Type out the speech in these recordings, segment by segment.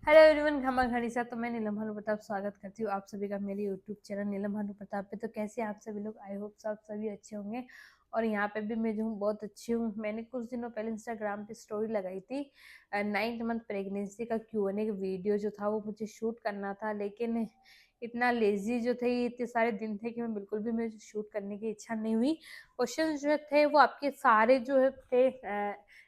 Hello everyone, घमा घड़ी सा। तो मैं नीलम भानु प्रताप स्वागत करती हूँ आप सभी का मेरे यूट्यूब चैनल नीलम भानु प्रताप पे। तो कैसे हैं आप सभी लोग? आई होप सब सभी अच्छे होंगे। और यहाँ पे भी मैं जो हूँ बहुत अच्छी हूँ। मैंने कुछ दिनों पहले इंस्टाग्राम पे स्टोरी लगाई थी 9th मंथ प्रेगनेंसी का Q&A का वीडियो जो था वो मुझे शूट करना था, लेकिन इतना लेजी जो थे, इतने सारे दिन थे कि मैं बिल्कुल भी मुझे शूट करने की इच्छा नहीं हुई। क्वेश्चन जो थे वो आपके सारे जो है थे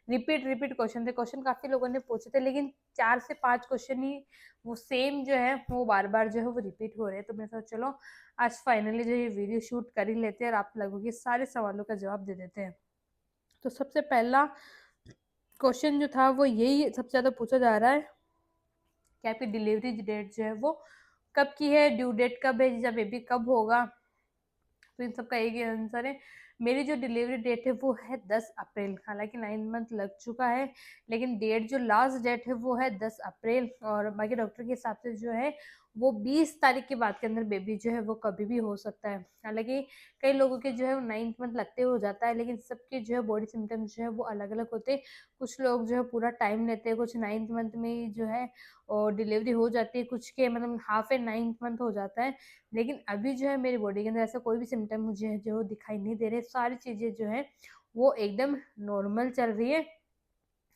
रिपीट रिपीट क्वेश्चन थे। क्वेश्चन काफी लोगों ने पूछे थे, लेकिन 4 से 5 क्वेश्चन ही वो सेम जो है वो बार बार जो है वो रिपीट हो रहे हैं। तो मैं सोचा चलो आज फाइनली जो ये वीडियो शूट कर ही लेते हैं और आप लोगों के सारे सवालों का जवाब दे देते हैं। तो सबसे पहला क्वेश्चन जो था वो यही सबसे ज्यादा पूछा जा रहा है कि आपकी डिलीवरी डेट जो है वो कब की है, ड्यू डेट कब है, जब बेबी कब होगा। तो इन सबका एक ही आंसर है। मेरी जो डिलीवरी डेट है वो है 10 अप्रैल। हालांकि 9 मंथ लग चुका है, लेकिन डेट जो लास्ट डेट है वो है 10 अप्रैल। और बाकी डॉक्टर के हिसाब से जो है वो 20 तारीख के बाद के अंदर बेबी जो है वो कभी भी हो सकता है। हालांकि कई लोगों के जो है वो 9th मंथ लगते हो जाता है, लेकिन सबके जो है बॉडी सिम्टम्स जो है वो अलग अलग होते हैं। कुछ लोग जो है पूरा टाइम लेते हैं, कुछ 9th मंथ में ही जो है और डिलीवरी हो जाती है, कुछ के मतलब हाफ ए 9th मंथ हो जाता है। लेकिन अभी जो है मेरी बॉडी के अंदर ऐसा कोई भी सिम्टम मुझे जो दिखाई नहीं दे रहे। सारी चीज़ें जो है वो एकदम नॉर्मल चल रही है।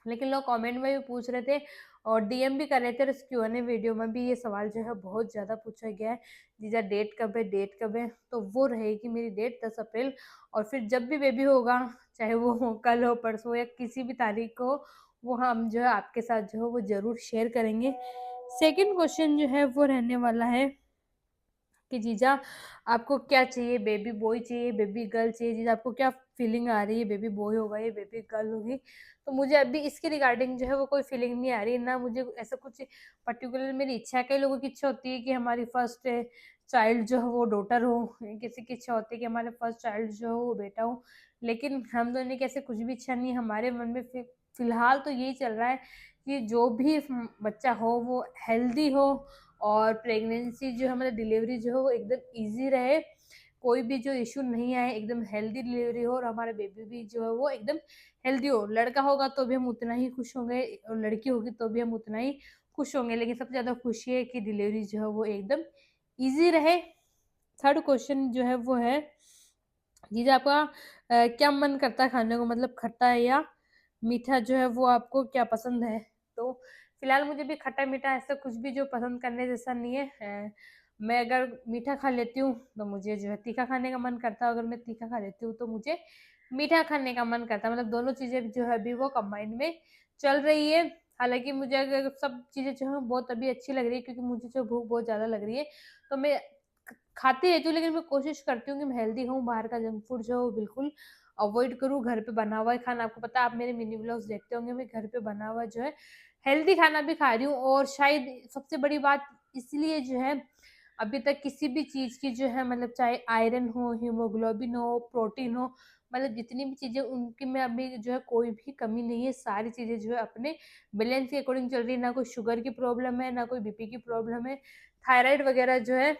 लेकिन लोग कमेंट में भी पूछ रहे थे और डीएम भी कर रहे थे, और इस Q&A वीडियो में भी ये सवाल जो है बहुत ज़्यादा पूछा गया है, जीजा डेट कब है, डेट कब है। तो वो रहेगी मेरी डेट 10 अप्रैल। और फिर जब भी बेबी होगा, चाहे वो कल हो, परसों हो या किसी भी तारीख को, वो हम जो है आपके साथ जो है वो ज़रूर शेयर करेंगे। सेकेंड क्वेश्चन जो है वो रहने वाला है कि जीजा आपको क्या चाहिए, बेबी बॉय चाहिए, बेबी गर्ल चाहिए, जीजा आपको क्या फीलिंग आ रही है, बेबी बॉय होगा या बेबी गर्ल होगी। तो मुझे अभी इसके रिगार्डिंग जो है वो कोई फीलिंग नहीं आ रही ना, मुझे ऐसा कुछ पर्टिकुलर मेरी इच्छा है। कई लोगों की इच्छा होती है कि हमारी फर्स्ट चाइल्ड जो है वो डॉटर हो, किसी की इच्छा होती है कि हमारे फर्स्ट चाइल्ड जो हो वो बेटा हो। लेकिन हम दोनों की ऐसे कुछ भी इच्छा नहीं है। हमारे मन में फिलहाल तो यही चल रहा है कि जो भी बच्चा हो वो हेल्दी हो, और प्रेगनेंसी जो है मतलब डिलीवरी जो है वो एकदम इजी रहे, कोई भी जो इशू नहीं आए, एकदम हेल्दी डिलीवरी हो, और हमारा बेबी भी जो है वो एकदम हेल्दी हो। लड़का होगा तो भी हम उतना ही खुश होंगे, और लड़की होगी तो भी हम उतना ही खुश होंगे, लेकिन सबसे ज़्यादा खुशी है कि डिलीवरी जो है वो एकदम ईजी रहे। थर्ड क्वेश्चन जो है वो है, जीजा आपका क्या मन करता है खाने को, मतलब खट्टा है या मीठा, जो है वो आपको क्या पसंद है। तो फिलहाल मुझे भी खट्टा मीठा ऐसा कुछ भी जो पसंद करने जैसा नहीं है। मैं अगर मीठा खा लेती हूँ तो मुझे जो है तीखा खाने का मन करता है, अगर मैं तीखा खा लेती हूँ तो मुझे मीठा खाने का मन करता है। मतलब दोनों चीज़ें जो है अभी वो कंबाइंड में चल रही है। हालांकि मुझे अगर सब चीज़ें जो है बहुत अभी अच्छी लग रही है, क्योंकि मुझे जो भूख बहुत ज़्यादा लग रही है। तो मैं खाती रहती हूँ, लेकिन मैं कोशिश करती हूँ कि मैं हेल्दी खाऊँ, बाहर का जंक फूड जो है वो बिल्कुल अवॉइड करूँ। घर पे बना हुआ ही खाना, आपको पता है, आप मेरे मिनी व्लॉग्स देखते होंगे, मैं घर पे बना हुआ जो है हेल्दी खाना भी खा रही हूँ। और शायद सबसे बड़ी बात इसलिए जो है अभी तक किसी भी चीज़ की जो है मतलब चाहे आयरन हो, हीमोग्लोबिन हो, प्रोटीन हो, मतलब जितनी भी चीज़ें उनकी में अभी जो है कोई भी कमी नहीं है। सारी चीज़ें जो है अपने बैलेंस के अकॉर्डिंग चल रही है। ना कोई शुगर की प्रॉब्लम है, ना कोई बीपी की प्रॉब्लम है, थायराइड वगैरह जो है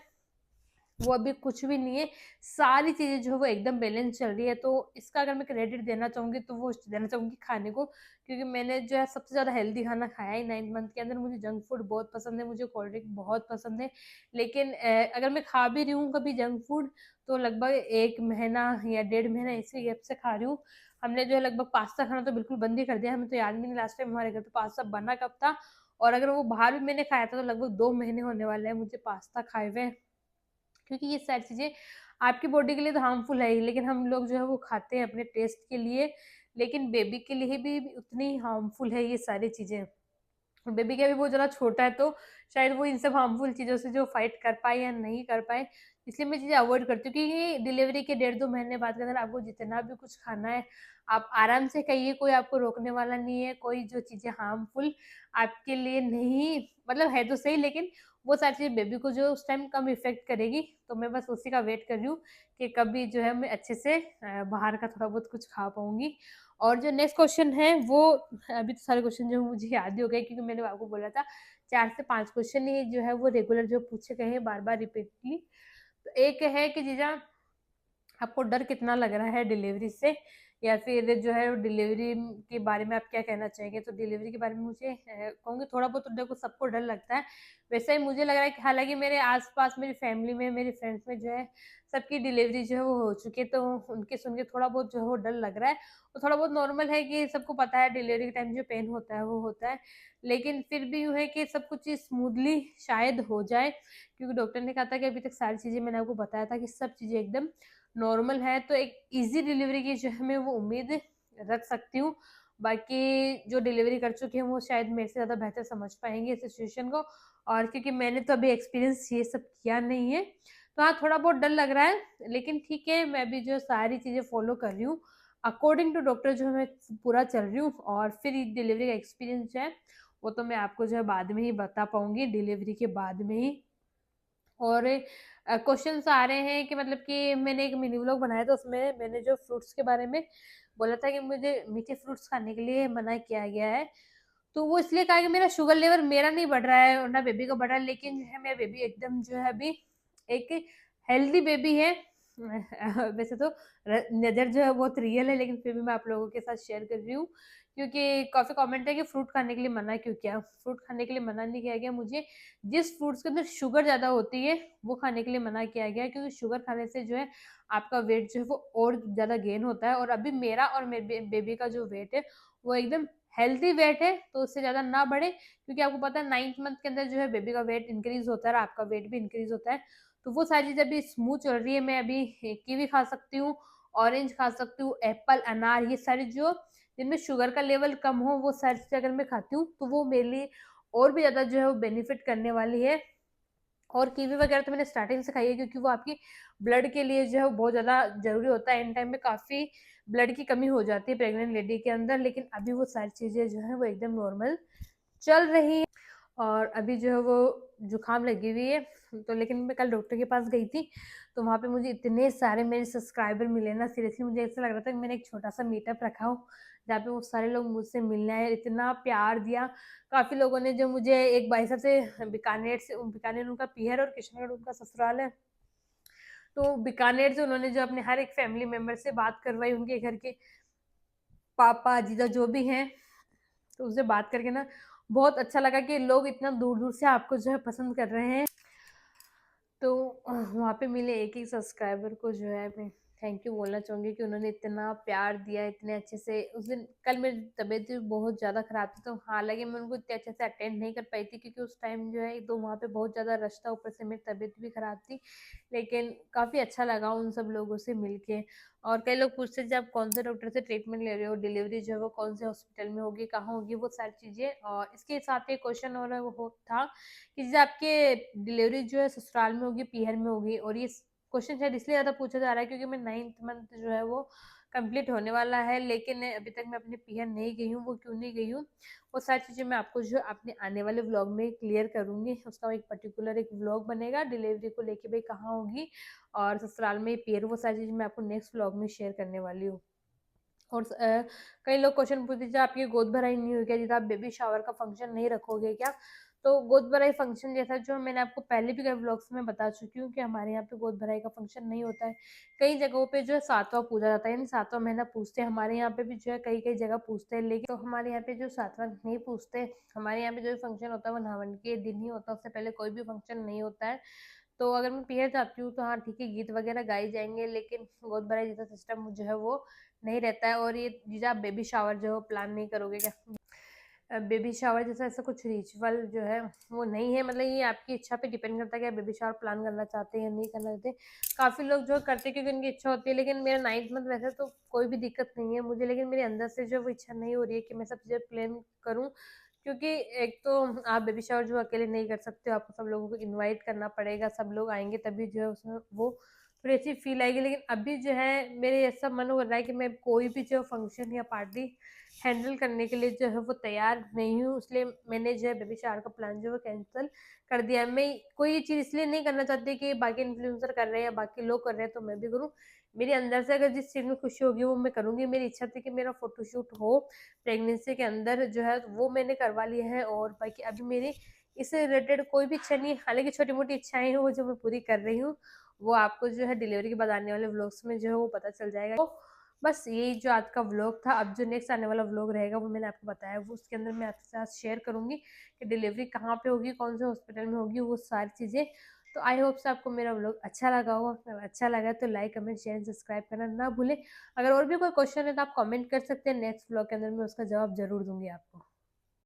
वो अभी कुछ भी नहीं है। सारी चीज़ें जो है वो एकदम बैलेंस चल रही है। तो इसका अगर मैं क्रेडिट देना चाहूँगी तो वो देना चाहूँगी खाने को, क्योंकि मैंने जो है सबसे ज़्यादा हेल्दी खाना खाया है 9 मंथ के अंदर। मुझे जंक फूड बहुत पसंद है, मुझे कोल्ड ड्रिंक बहुत पसंद है, लेकिन अगर मैं खा भी रही हूँ कभी जंक फूड तो लगभग 1 महीना या 1.5 महीना इसी गैप से खा रही हूँ। हमने जो है लगभग पास्ता खाना तो बिल्कुल बंद ही कर दिया। हमें तो याद भी नहीं लास्ट टाइम हमारे घर पे पास्ता बना कब था। और अगर वो बाहर भी मैंने खाया था तो लगभग 2 महीने होने वाले हैं मुझे पास्ता खाए हुए, क्योंकि ये सारी चीज़ें आपकी बॉडी के लिए तो हार्मफुल है ही, लेकिन हम लोग जो है वो खाते हैं अपने टेस्ट के लिए, लेकिन बेबी के लिए भी उतनी ही हार्मफुल है ये सारी चीज़ें। बेबी का भी बहुत ज़्यादा छोटा है, तो शायद वो इन सब हार्मफुल चीज़ों से जो फाइट कर पाए या नहीं कर पाए, इसलिए मैं चीज़ें अवॉइड करती हूँ। क्योंकि डिलीवरी के 1.5-2 महीने बाद के अंदर आपको जितना भी कुछ खाना है आप आराम से खाइए, कोई आपको रोकने वाला नहीं है। कोई जो चीज़ें हार्मफुल आपके लिए नहीं, मतलब है तो सही, लेकिन वो सारी चीज़ें बेबी को जो उस टाइम कम इफ़ेक्ट करेगी। तो मैं बस उसी का वेट कर रही हूँ कि कभी जो है मैं अच्छे से बाहर का थोड़ा बहुत कुछ खा पाऊँगी। और जो नेक्स्ट क्वेश्चन है वो, अभी तो सारे क्वेश्चन जो मुझे याद ही हो गए, क्योंकि मैंने आपको बोला था 4 से 5 क्वेश्चन ही जो है वो रेगुलर जो पूछे गए हैं बार-बार रिपीटली। तो एक है कि जीजा आपको डर कितना लग रहा है डिलीवरी से, या फिर जो है डिलीवरी के बारे में आप क्या कहना चाहेंगे? तो डिलीवरी के बारे में मुझे कहूँगी थोड़ा बहुत तो देखो सबको डर लगता है। वैसे ही मुझे लग रहा है कि हालाँकि मेरे आस-पास मेरी फैमिली में, मेरे फ्रेंड्स में जो है सबकी डिलीवरी जो है वो हो चुकी है, तो उनके सुन के थोड़ा बहुत जो है वो डर लग रहा है। और थोड़ा बहुत नॉर्मल है कि सबको पता है डिलीवरी के टाइम जो पेन होता है वो होता है। लेकिन फिर भी यूँ है कि सब कुछ चीज़ स्मूथली शायद हो जाए, क्योंकि डॉक्टर ने कहा था कि अभी तक सारी चीज़ें मैंने आपको बताया था कि सब चीज़ें एकदम नॉर्मल है, तो एक ईज़ी डिलीवरी की जो है मैं वो उम्मीद रख सकती हूँ। बाकी जो डिलीवरी कर चुके हैं वो शायद मेरे से ज़्यादा बेहतर समझ पाएँगे इस सिचुएशन को, और क्योंकि मैंने तो अभी एक्सपीरियंस ये सब किया नहीं है, तो हाँ, थोड़ा बहुत डर लग रहा है, लेकिन ठीक है, मैं अभी जो सारी चीज़ें फ़ॉलो कर रही हूँ, अकॉर्डिंग टू डॉक्टर जो है मैं पूरा चल रही हूँ, और फिर डिलीवरी का एक्सपीरियंस जो है, वो तो मैं आपको जो है बाद में ही बता पाऊँगी, डिलीवरी के बाद में ही। और क्वेश्चन्स आ रहे हैं कि मतलब कि मैंने एक मिनी व्लॉग बनाया था, उसमें मैंने जो फ्रूट्स के बारे में बोला था कि मुझे मीठे फ्रूट्स खाने के लिए मना किया गया है। तो वो इसलिए कहा कि मेरा शुगर लेवल मेरा नहीं बढ़ रहा है और ना बेबी का बढ़ रहा है, लेकिन जो है मेरा बेबी एकदम जो है अभी एक हेल्दी बेबी है। वैसे तो नज़र जो है बहुत रियल है, लेकिन फिर भी मैं आप लोगों के साथ शेयर कर रही हूँ, क्योंकि काफ़ी कमेंट है कि फ्रूट खाने के लिए मना क्यों किया? फ्रूट खाने के लिए मना नहीं किया गया मुझे, जिस फ्रूट्स के अंदर शुगर ज़्यादा होती है, वो खाने के लिए मना किया गया है, क्योंकि शुगर खाने से जो है आपका वेट जो है वो और ज़्यादा गेन होता है, और अभी मेरा और मेरे बेबी का जो वेट है, वो एकदम हेल्दी वेट है, तो उससे ज़्यादा ना बढ़े, क्योंकि आपको पता है 9th मंथ के अंदर जो है बेबी का वेट इंक्रीज़ होता है और आपका वेट भी इंक्रीज़ होता है। तो वो सारी चीज़ें अभी स्मूथ चल रही है, मैं अभी कीवी खा सकती हूँ, ऑरेंज खा सकती हूँ, एप्पल, अनार, ये सारी जो जिनमें शुगर का लेवल कम हो, वो सारी चीज़ें अगर मैं खाती हूँ, तो वो मेरे लिए और भी ज़्यादा जो है वो बेनिफिट करने वाली है। और कीवी वगैरह तो मैंने स्टार्टिंग से खाई है, क्योंकि वो आपकी ब्लड के लिए जो है वो बहुत ज़्यादा ज़रूरी होता है। एंड टाइम में काफ़ी ब्लड की कमी हो जाती है प्रेग्नेंट लेडी के अंदर, लेकिन अभी वो सारी चीज़ें जो है वो एकदम नॉर्मल चल रही है। और अभी जो है वो जुकाम लगी हुई है, तो लेकिन मैं कल डॉक्टर के पास गई थी, तो वहाँ पे मुझे इतने सारे मेरे सब्सक्राइबर मिले ना, सीरियसली मुझे ऐसा लग रहा था कि मैंने एक छोटा-सा मीटअप रखा हो, जहाँ पे वो सारे लोग मुझसे मिलने आए, इतना प्यार दिया। काफ़ी लोगों ने जो मुझे एक भाई साहब से बीकानेर उनका पीहर और किशनगढ़ उनका ससुराल है। तो बीकानेर से उन्होंने जो अपने हर एक फैमिली मेंबर से बात करवाई, उनके घर के पापा, जीजा जो भी हैं, तो उससे बात करके ना बहुत अच्छा लगा कि लोग इतना दूर-दूर से आपको जो है पसंद कर रहे हैं। तो वहाँ पे मिले एक-एक सब्सक्राइबर को जो है मैं थैंक यू बोलना चाहूँगी कि उन्होंने इतना प्यार दिया, इतने अच्छे से उस दिन कल मेरी तबीयत भी बहुत ज़्यादा ख़राब थी, तो हालाँकि मैं उनको इतने अच्छे से अटेंड नहीं कर पाई थी, क्योंकि उस टाइम जो है एक तो वहाँ पे बहुत ज़्यादा रश था, ऊपर से मेरी तबीयत भी ख़राब थी। लेकिन काफ़ी अच्छा लगा उन सब लोगों से मिल के। और कई लोग पूछते थे आप कौन से डॉक्टर से ट्रीटमेंट ले रहे हो, डिलीवरी जो है वो कौन से हॉस्पिटल में होगी, कहाँ होगी, वो सारी चीज़ें। और इसके साथ एक क्वेश्चन और है वो था कि जैसे आपके डिलीवरी जो है ससुराल में होगी, पीहर में होगी, और ये क्वेश्चन शायद इसलिए ज़्यादा पूछा जा रहा है क्योंकि मैं 9th मंथ जो है वो कंप्लीट होने वाला है, लेकिन अभी तक मैं अपने पीहर नहीं गई हूँ। वो क्यों नहीं गई हूँ, वो सारी चीज़ें मैं आपको जो है अपने आने वाले व्लॉग में क्लियर करूँगी। उसका एक पर्टिकुलर एक व्लॉग बनेगा डिलीवरी को लेके, भई कहाँ होगी और ससुराल में पीहर, वो सारी चीज़ें मैं आपको नेक्स्ट व्लॉग में शेयर करने वाली हूँ। और कई लोग क्वेश्चन पूछते थे आपकी गोद भराई नहीं हुई क्या? जैसे आप बेबी शावर का फंक्शन नहीं रखोगे क्या? तो गोद भराई फंक्शन जैसा जो मैंने आपको पहले भी कई व्लॉग्स में बता चुकी हूँ कि हमारे यहाँ पे गोद भराई का फंक्शन नहीं होता है। कई जगहों पे जो है सातवाँ पूजा जाता है, यानी सातवाँ महीना पूजते हैं। हमारे यहाँ पे भी जो है कई-कई जगह पूजते हैं, लेकिन तो हमारे यहाँ पे जो सातवाँ नहीं पूजते। हमारे यहाँ पे जो फंक्शन होता है वो नहावन के दिन ही होता है, उससे पहले कोई भी फंक्शन नहीं होता है। तो अगर मैं पीहर जाती हूँ तो हाँ ठीक है, गीत वगैरह गाए जाएँगे, लेकिन गोद भराई जैसा सिस्टम जो है वो नहीं रहता है। और ये जीजा आप बेबी शावर जो है प्लान नहीं करोगे क्या? बेबी शावर जैसा ऐसा कुछ रिचुअल जो है वो नहीं है, मतलब ये आपकी इच्छा पे डिपेंड करता है कि आप बेबी शावर प्लान करना चाहते हैं या नहीं करना चाहते। काफ़ी लोग जो करते हैं क्योंकि उनकी इच्छा होती है, लेकिन मेरा 9th मंथ वैसे तो कोई भी दिक्कत नहीं है मुझे, लेकिन मेरे अंदर से जो वो इच्छा नहीं हो रही है कि मैं सब चीज़ें प्लान करूँ। क्योंकि एक तो आप बेबी शावर जो अकेले नहीं कर सकते हो, आपको सब लोगों को इनवाइट करना पड़ेगा, सब लोग आएँगे तभी जो है उसमें वो थोड़ी अच्छी फ़ील आएगी। लेकिन अभी जो है मेरे ऐसा मन हो रहा है कि मैं कोई भी जो फंक्शन या पार्टी हैंडल करने के लिए जो है वो तैयार नहीं हूँ, इसलिए मैंने जो है बेबी शावर का प्लान जो है कैंसल कर दिया है। मैं कोई ये चीज़ इसलिए नहीं करना चाहती कि बाकी इन्फ्लुएंसर कर रहे हैं या बाकी लोग कर रहे हैं तो मैं भी करूँ। मेरे अंदर से अगर जिस चीज़ में खुशी होगी वो मैं करूँगी। मेरी इच्छा थी कि मेरा फ़ोटोशूट हो प्रेगनेंसी के अंदर जो है वो मैंने करवा लिया है, और बाकी अभी मेरी इससे रिलेटेड कोई भी इच्छा नहीं है। हालाँकि छोटी-मोटी इच्छाएँ हैं वो जो मैं पूरी कर रही हूँ, वो आपको जो है डिलीवरी के बाद आने वाले व्लॉग्स में जो है वो पता चल जाएगा। बस यही जो आज का व्लॉग था। अब जो नेक्स्ट आने वाला व्लॉग रहेगा वो मैंने आपको बताया, वो उसके अंदर मैं आपके साथ शेयर करूँगी कि डिलीवरी कहाँ पे होगी, कौन से हॉस्पिटल में होगी, वो सारी चीज़ें। तो आई होप से आपको मेरा व्लॉग अच्छा लगा हो। अगर अच्छा लगा है तो like, comment, share and subscribe करना ना भूलें। अगर और भी कोई क्वेश्चन है तो आप कमेंट कर सकते हैं, नेक्स्ट व्लॉग के अंदर मैं उसका जवाब ज़रूर दूँगी आपको।